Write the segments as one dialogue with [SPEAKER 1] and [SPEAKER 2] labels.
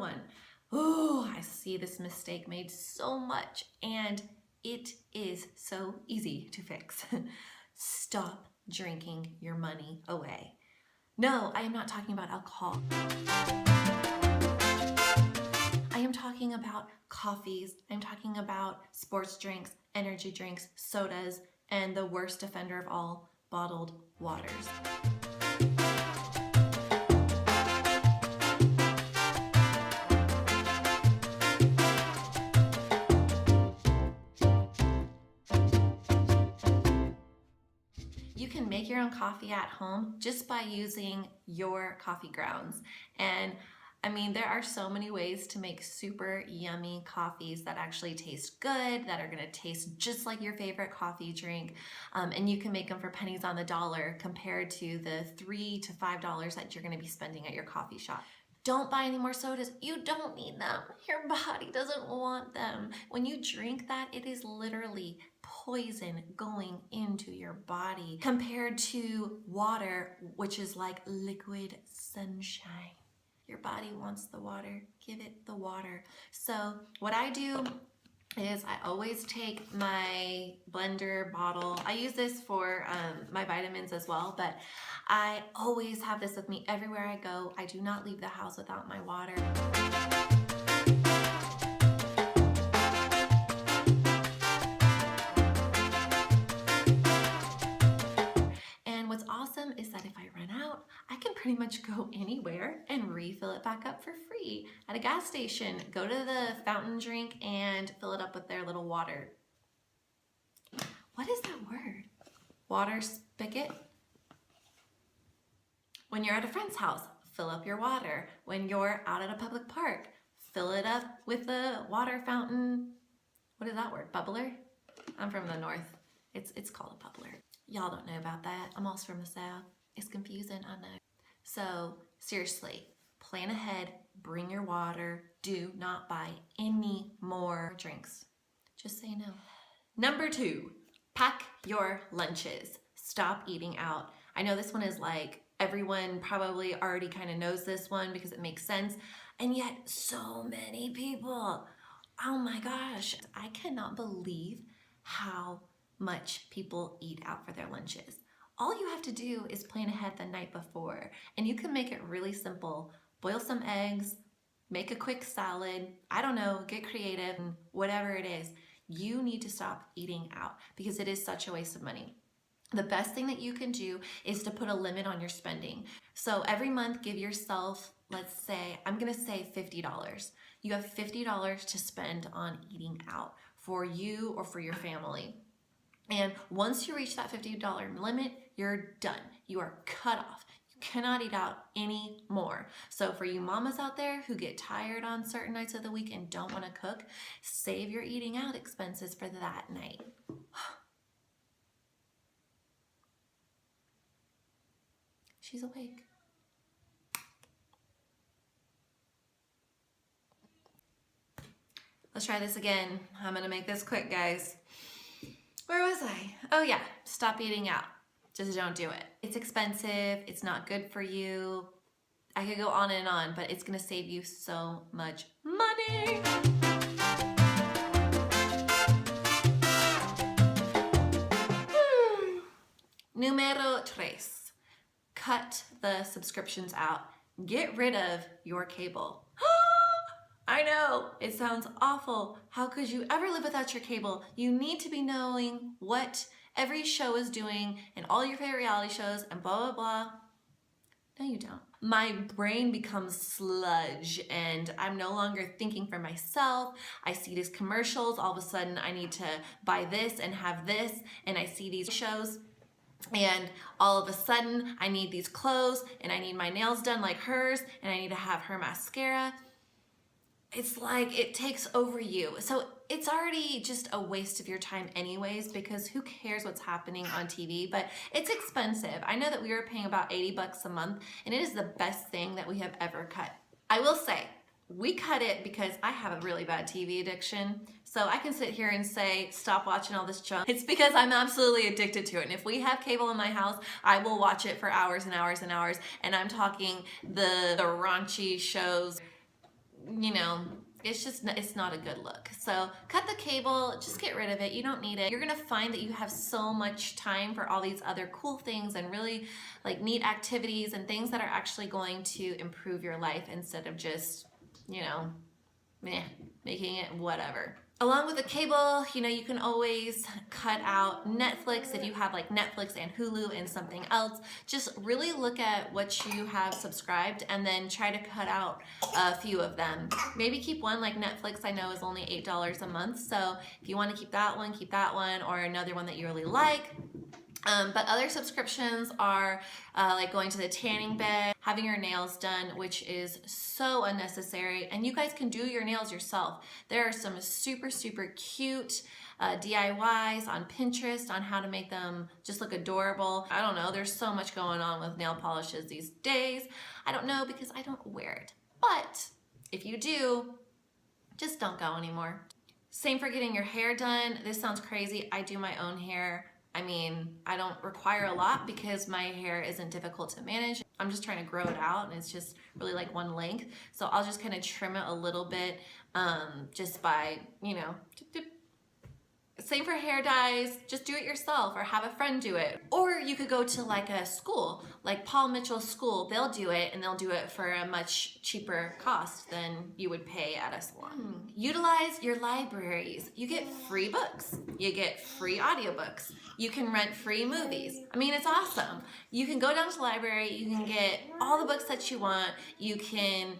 [SPEAKER 1] one. Oh, I see this mistake made so much, and it is so easy to fix. Stop drinking your money away. No, I am not talking about alcohol. I am talking about coffees. I'm talking about sports drinks, energy drinks, sodas, and the worst offender of all, bottled waters. You can make your own coffee at home just by using your coffee grounds. And I mean, there are so many ways to make super yummy coffees that actually taste good, that are gonna taste just like your favorite coffee drink. And you can make them for pennies on the dollar compared to the $3 to $5 that you're gonna be spending at your coffee shop. Don't buy any more sodas. You don't need them. Your body doesn't want them. When you drink that, it is literally poison going into your body compared to water, which is like liquid sunshine. Your body wants the water. Give it the water. So what I do is I always take my blender bottle. I use this for my vitamins as well, but I always have this with me everywhere I go. I do not leave the house without my water. And what's awesome is that if I run out, I can pretty much go anywhere and refill it back up for free. At a gas station, go to the fountain drink and fill it up with their little water. What is that word? Water spigot? When you're at a friend's house, fill up your water. When you're out at a public park, fill it up with a water fountain. What is that word? Bubbler? I'm from the north. It's called a bubbler. Y'all don't know about that. I'm also from the south. It's confusing, I know. So seriously, plan ahead, bring your water. Do not buy any more drinks. Just say no. Number 2, pack your lunches. Stop eating out. I know this one is like, everyone probably already kind of knows this one because it makes sense. And yet so many people, oh my gosh, I cannot believe how much people eat out for their lunches. All you have to do is plan ahead the night before, and you can make it really simple. Boil some eggs, make a quick salad, I don't know, get creative, whatever it is. You need to stop eating out because it is such a waste of money. The best thing that you can do is to put a limit on your spending. So every month, give yourself, let's say, I'm gonna say $50. You have $50 to spend on eating out for you or for your family. And once you reach that $50 limit, you're done. You are cut off. You cannot eat out anymore. So for you mamas out there who get tired on certain nights of the week and don't want to cook, save your eating out expenses for that night. She's awake. Let's try this again. I'm gonna make this quick, guys. Where was I? Oh yeah, stop eating out. Just don't do it. It's expensive, it's not good for you. I could go on and on, but it's gonna save you so much money. Numero 3. Cut the subscriptions out. Get rid of your cable. I know, it sounds awful. How could you ever live without your cable? You need to be knowing what every show is doing and all your favorite reality shows and blah, blah, blah. No, you don't. My brain becomes sludge and I'm no longer thinking for myself. I see these commercials. All of a sudden I need to buy this and have this, and I see these shows. And all of a sudden I need these clothes and I need my nails done like hers and I need to have her mascara. It's like it takes over you. So it's already just a waste of your time anyways, because who cares what's happening on TV, but it's expensive. I know that we were paying about 80 bucks a month and it is the best thing that we have ever cut. I will say, we cut it because I have a really bad TV addiction. So I can sit here and say, stop watching all this junk. It's because I'm absolutely addicted to it. And if we have cable in my house, I will watch it for hours and hours and hours. And I'm talking the raunchy shows, you know, it's not a good look. So cut the cable, just get rid of it. You don't need it. You're gonna find that you have so much time for all these other cool things and really like neat activities and things that are actually going to improve your life instead of just, you know, making it whatever. Along with the cable, you know, you can always cut out Netflix if you have like Netflix and Hulu and something else. Just really look at what you have subscribed and then try to cut out a few of them. Maybe keep one, like Netflix I know is only $8 a month. So if you want to keep that one, or another one that you really like. But other subscriptions are like going to the tanning bed, having your nails done, which is so unnecessary. And you guys can do your nails yourself. There are some super, super cute DIYs on Pinterest on how to make them just look adorable. I don't know, there's so much going on with nail polishes these days. I don't know because I don't wear it. But if you do, just don't go anymore. Same for getting your hair done. This sounds crazy. I do my own hair. I mean, I don't require a lot because my hair isn't difficult to manage. I'm just trying to grow it out and it's just really like one length. So I'll just kind of trim it a little bit just by, you know, same for hair dyes, just do it yourself or have a friend do it. Or you could go to like a school, like Paul Mitchell's school, they'll do it and they'll do it for a much cheaper cost than you would pay at a salon. Utilize your libraries. You get free books, you get free audiobooks, you can rent free movies. I mean, it's awesome. You can go down to the library, you can get all the books that you want, you can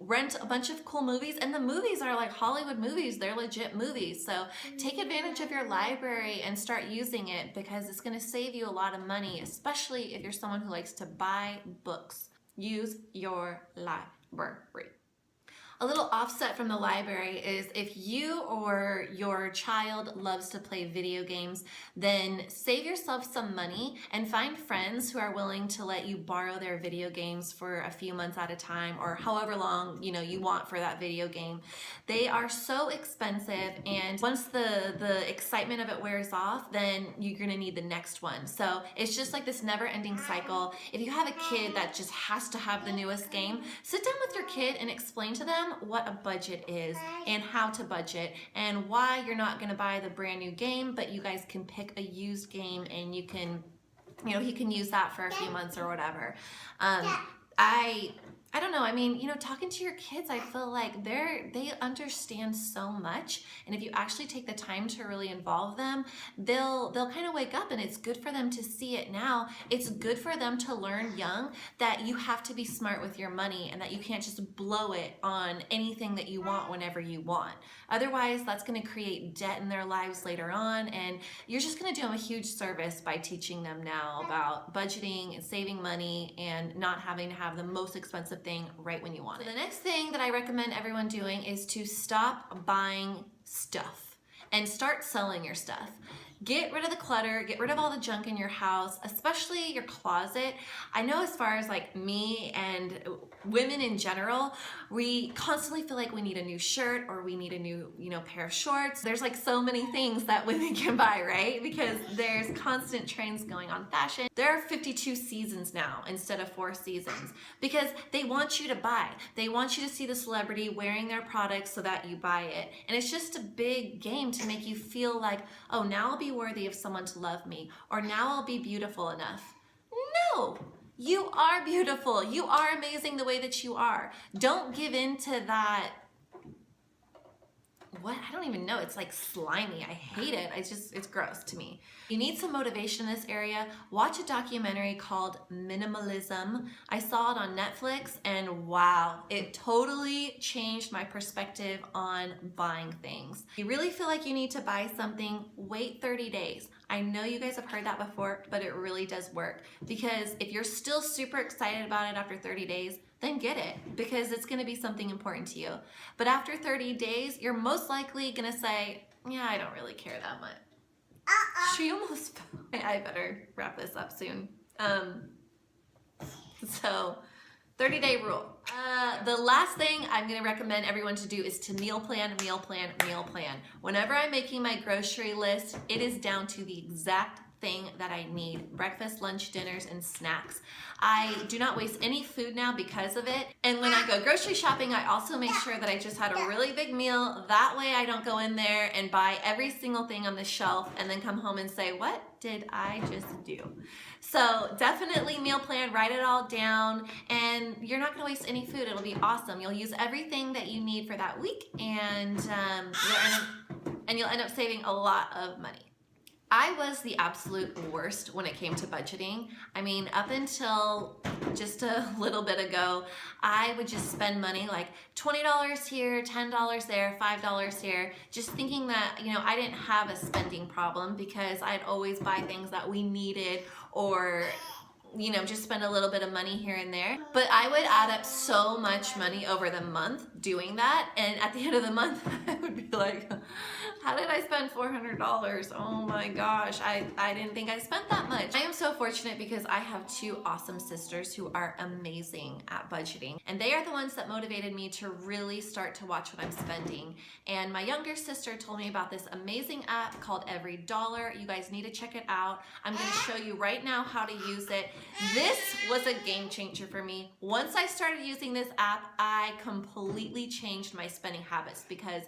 [SPEAKER 1] rent a bunch of cool movies, and the movies are like Hollywood movies, they're legit movies. So take advantage of your library and start using it because it's going to save you a lot of money, especially if you're someone who likes to buy books. Use your library. A little offset from the library is if you or your child loves to play video games, then save yourself some money and find friends who are willing to let you borrow their video games for a few months at a time or however long, you know, you want for that video game. They are so expensive, and once the excitement of it wears off, then you're gonna need the next one. So it's just like this never-ending cycle. If you have a kid that just has to have the newest game, sit down with your kid and explain to them what a budget is and how to budget and why you're not going to buy the brand new game, but you guys can pick a used game and you can, you know, he can use that for a few months or whatever. I don't know. I mean, you know, talking to your kids, I feel like they understand so much, and if you actually take the time to really involve them, they'll kind of wake up, and it's good for them to see it now. It's good for them to learn young that you have to be smart with your money and that you can't just blow it on anything that you want whenever you want. Otherwise, that's going to create debt in their lives later on, and you're just going to do them a huge service by teaching them now about budgeting and saving money and not having to have the most expensive thing right when you want it. So the next thing that I recommend everyone doing is to stop buying stuff and start selling your stuff. Get rid of the clutter, get rid of all the junk in your house, especially your closet. I know as far as like me and women in general, we constantly feel like we need a new shirt or we need a new, you know, pair of shorts. There's like so many things that women can buy, right? Because there's constant trends going on fashion. There are 52 seasons now instead of 4 seasons because they want you to buy. They want you to see the celebrity wearing their products so that you buy it. And it's just a big game to make you feel like, oh, now I'll be worthy of someone to love me, or now I'll be beautiful enough. No, you are beautiful. You are amazing the way that you are. Don't give in to that, what? I don't even know. It's like slimy. I hate it. It's gross to me. You need some motivation in this area. Watch a documentary called Minimalism. I saw it on Netflix and wow, it totally changed my perspective on buying things. You really feel like you need to buy something, wait 30 days. I know you guys have heard that before, but it really does work because if you're still super excited about it after 30 days, then get it because it's going to be something important to you. But after 30 days, you're most likely going to say, yeah, I don't really care that much. She almost fell. I better wrap this up soon. So 30-day rule. The last thing I'm going to recommend everyone to do is to meal plan, meal plan, meal plan. Whenever I'm making my grocery list, it is down to the exact thing that I need. Breakfast, lunch, dinners, and snacks. I do not waste any food now because of it. And when I go grocery shopping, I also make sure that I just had a really big meal. That way I don't go in there and buy every single thing on the shelf and then come home and say, what did I just do? So definitely meal plan, write it all down, and you're not gonna waste any food. It'll be awesome. You'll use everything that you need for that week, and you'll end up saving a lot of money. I was the absolute worst when it came to budgeting. I mean, up until just a little bit ago, I would just spend money like $20 here, $10 there, $5 here, just thinking that, I didn't have a spending problem because I'd always buy things that we needed or just spend a little bit of money here and there. But I would add up so much money over the month doing that. And at the end of the month, I would be like, how did I spend $400? Oh my gosh, I didn't think I spent that much. I am so fortunate because I have two awesome sisters who are amazing at budgeting. And they are the ones that motivated me to really start to watch what I'm spending. And my younger sister told me about this amazing app called Every Dollar. You guys need to check it out. I'm gonna show you right now how to use it. This was a game changer for me. Once I started using this app, I completely changed my spending habits because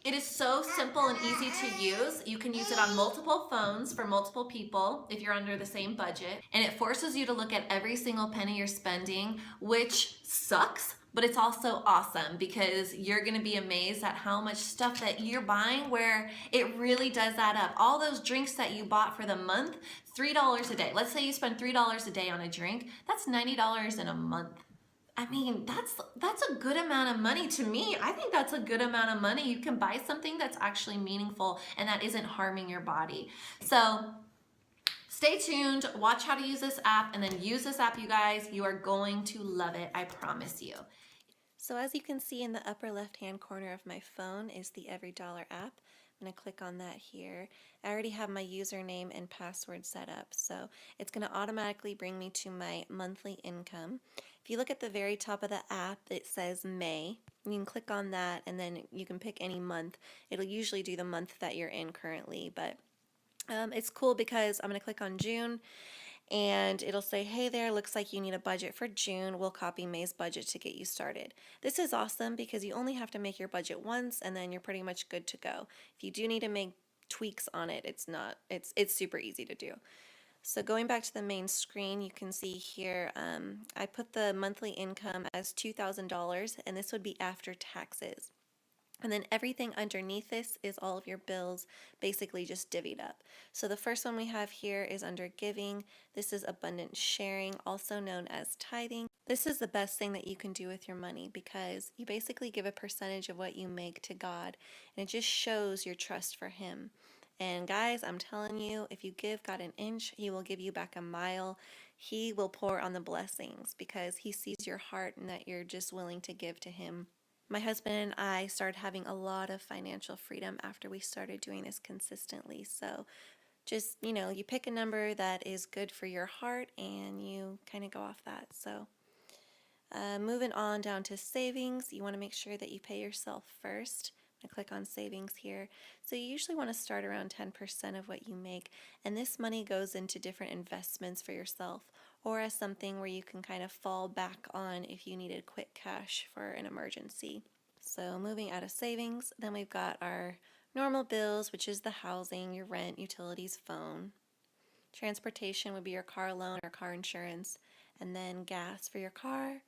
[SPEAKER 1] it is so simple and easy to use. You can use it on multiple phones for multiple people if you're under the same budget. And it forces you to look at every single penny you're spending, which sucks, but it's also awesome because you're gonna be amazed at how much stuff that you're buying where it really does add up. All those drinks that you bought for the month, $3 a day. Let's say you spend $3 a day on a drink, that's $90 in a month. I mean, that's a good amount of money to me. I think that's a good amount of money. You can buy something that's actually meaningful and that isn't harming your body. So stay tuned, watch how to use this app, and then use this app, you guys. You are going to love it, I promise you. So as you can see in the upper left-hand corner of my phone is the Every Dollar app. I'm going to click on that here. I already have my username and password set up, so it's going to automatically bring me to my monthly income. If you look at the very top of the app, it says May. You can click on that and then you can pick any month. It'll usually do the month that you're in currently, but it's cool because I'm going to click on June and it'll say, hey there, looks like you need a budget for June. We'll copy May's budget to get you started. This is awesome because you only have to make your budget once and then you're pretty much good to go. If you do need to make tweaks on it, it's super easy to do. So going back to the main screen, you can see here, I put the monthly income as $2,000 and this would be after taxes. And then everything underneath this is all of your bills basically just divvied up. So the first one we have here is under giving. This is abundant sharing, also known as tithing. This is the best thing that you can do with your money because you basically give a percentage of what you make to God and it just shows your trust for Him. And guys, I'm telling you, if you give God an inch, He will give you back a mile. He will pour on the blessings because He sees your heart and that you're just willing to give to Him. My husband and I started having a lot of financial freedom after we started doing this consistently. So just, you pick a number that is good for your heart and you kind of go off that. So moving on down to savings, you want to make sure that you pay yourself first. I click on savings here. So you usually want to start around 10% of what you make, and this money goes into different investments for yourself or as something where you can kind of fall back on if you needed quick cash for an emergency. So moving out of savings, then we've got our normal bills, which is the housing, your rent, utilities, phone. Transportation would be your car loan or car insurance, and then gas for your car.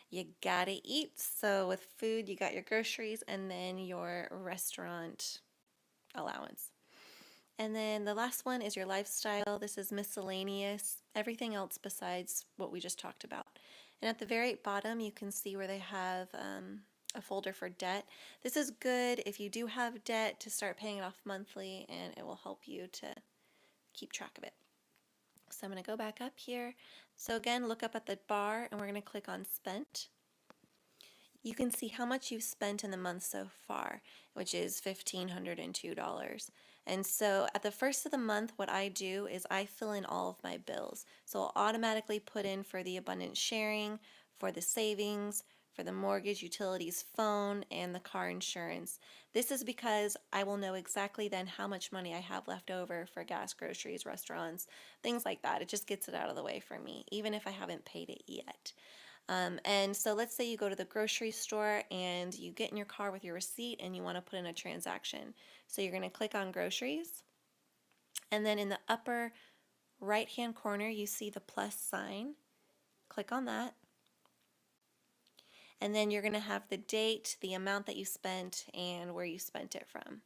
[SPEAKER 1] You gotta eat, so with food you got your groceries and then your restaurant allowance. And then the last one is your lifestyle. This is miscellaneous, everything else besides what we just talked about. And at the very bottom you can see where they have a folder for debt. This is good if you do have debt to start paying it off monthly, and it will help you to keep track of it. So I'm going to go back up here. So again, look up at the bar and we're going to click on spent. You can see how much you've spent in the month so far, which is $1,502. And so at the first of the month, what I do is I fill in all of my bills. So I'll automatically put in for the abundant sharing, for the savings,
[SPEAKER 2] for the mortgage, utilities, phone, and the car insurance. This is because I will know exactly then how much money I have left over for gas, groceries, restaurants, things like that. It just gets it out of the way for me, even if I haven't paid it yet. And so let's say you go to the grocery store and you get in your car with your receipt and you want to put in a transaction. So you're going to click on groceries, and then in the upper right hand corner you see the plus sign. Click on that, and then you're going to have the date, the amount that you spent, and where you spent it from.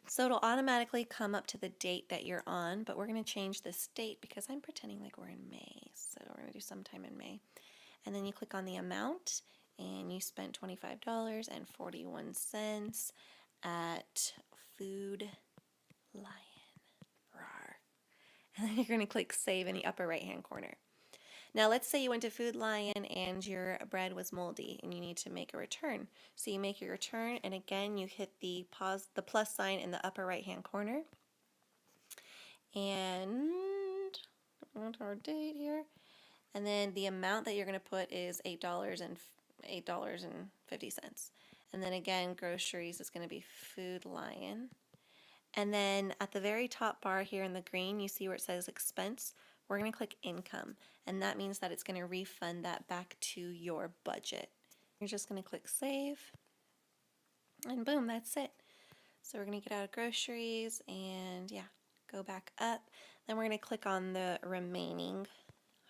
[SPEAKER 2] So it'll automatically come up to the date that you're on, but we're going to change this date because I'm pretending like we're in May. So we're going to do sometime in May. And then you click on the amount, and you spent $25.41 at Food Lion. Rawr. And then you're going to click Save in the upper right hand corner. Now let's say you went to Food Lion and your bread was moldy and you need to make a return. So you make your return, and again you hit the plus sign in the upper right hand corner, and our date here, and then the amount that you're going to put is $8.50. And then again, groceries is going to be Food Lion. And then at the very top bar here in the green, you see where it says expense. We're going to click income, and that means that it's going to refund that back to your budget. You're just going to click save, and boom, that's it. So we're going to get out of groceries and yeah, go back up. Then we're going to click on the remaining,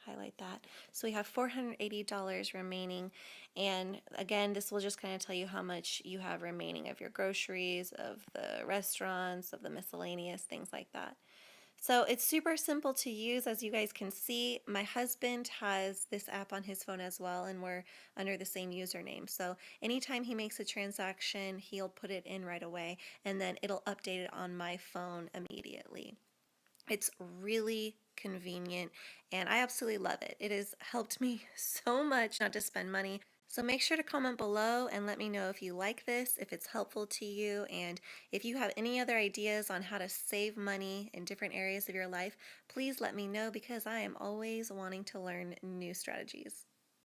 [SPEAKER 2] highlight that. So we have $480 remaining, and again, this will just kind of tell you how much you have remaining of your groceries, of the restaurants, of the miscellaneous, things like that. So it's super simple to use. As you guys can see, my husband has this app on his phone as well, and we're under the same username. So anytime he makes a transaction, he'll put it in right away, and then it'll update it on my phone immediately. It's really convenient, and I absolutely love it. It has helped me so much not to spend money. So make sure to comment below and let me know if you like this, if it's helpful to you, and if you have any other ideas on how to save money in different areas of your life, please let me know because I am always wanting to learn new strategies.